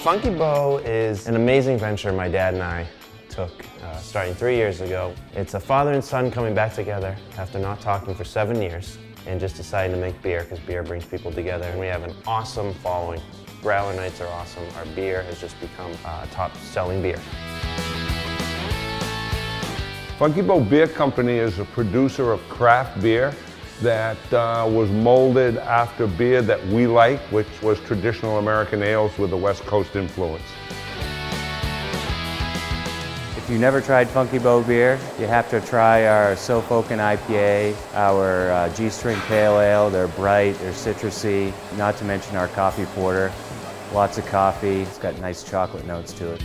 Funky Bow is an amazing venture my dad and I took starting 3 years ago. It's a father and son coming back together after not talking for 7 years and just deciding to make beer because beer brings people together, and we have an awesome following. Growler nights are awesome. Our beer has just become a top-selling beer. Funky Bow Beer Company is a producer of craft beer that was molded after beer that we like, which was traditional American ales with a West Coast influence. If you've never tried Funky Bow beer, you have to try our Sofoken IPA, our G-String Pale Ale. They're bright, they're citrusy, not to mention our coffee porter. Lots of coffee, it's got nice chocolate notes to it.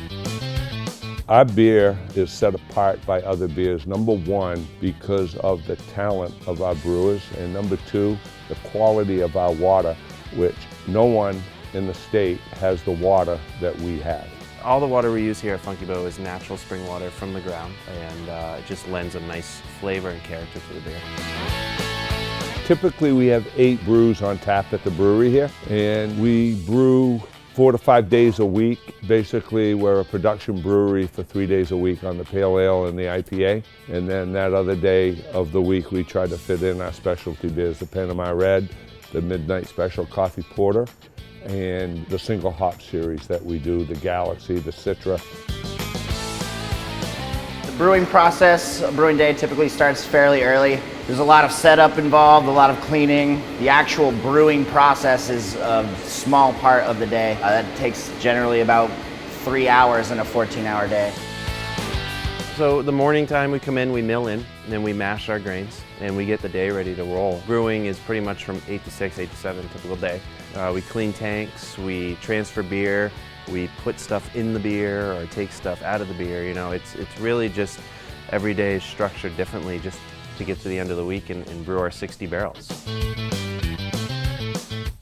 Our beer is set apart by other beers, number one, because of the talent of our brewers, and number two, the quality of our water, which no one in the state has the water that we have. All the water we use here at Funky Bow is natural spring water from the ground, and it just lends a nice flavor and character to the beer. Typically we have 8 brews on tap at the brewery here, and we brew 4 to 5 days a week. Basically, we're a production brewery for 3 days a week on the Pale Ale and the IPA. And then that other day of the week, we try to fit in our specialty beers, the Panama Red, the Midnight Special Coffee Porter, and the single hop series that we do, the Galaxy, the Citra. The brewing process, brewing day typically starts fairly early. There's a lot of setup involved, a lot of cleaning. The actual brewing process is a small part of the day. That takes generally about 3 hours in a 14-hour day. So the morning time we come in, we mill in, and then we mash our grains, and we get the day ready to roll. Brewing is pretty much from 8 to 6, 8 to 7, typical day. We clean tanks, we transfer beer, we put stuff in the beer or take stuff out of the beer. You know, it's really just every day is structured differently just to get to the end of the week and brew our 60 barrels.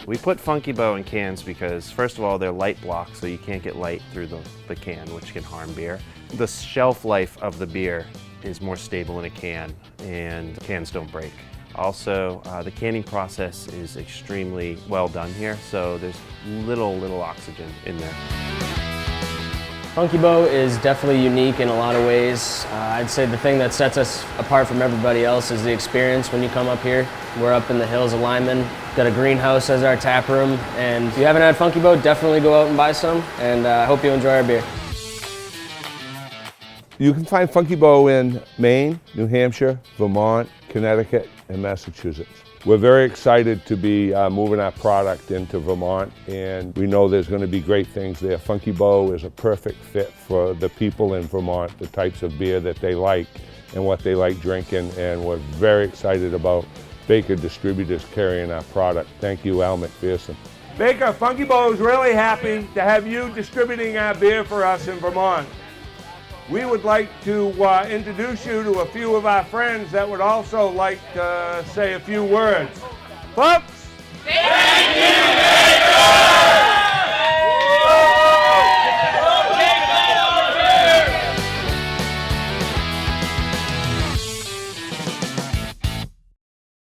We put Funky Bow in cans because, first of all, they're light block, so you can't get light through the can, which can harm beer. The shelf life of the beer is more stable in a can, and cans don't break. Also, the canning process is extremely well done here, so there's little oxygen in there. Funky Bow is definitely unique in a lot of ways. I'd say the thing that sets us apart from everybody else is the experience when you come up here. We're up in the hills of Lyman, got a greenhouse as our tap room, and if you haven't had Funky Bow, definitely go out and buy some, and I hope you enjoy our beer. You can find Funky Bow in Maine, New Hampshire, Vermont, Connecticut, and Massachusetts. We're very excited to be moving our product into Vermont, and we know there's going to be great things there. Funky Bow is a perfect fit for the people in Vermont, the types of beer that they like and what they like drinking, and we're very excited about Baker Distributors carrying our product. Thank you, Al McPherson. Baker, Funky Bow is really happy to have you distributing our beer for us in Vermont. We would like to introduce you to a few of our friends that would also like to say a few words. Folks, thank you!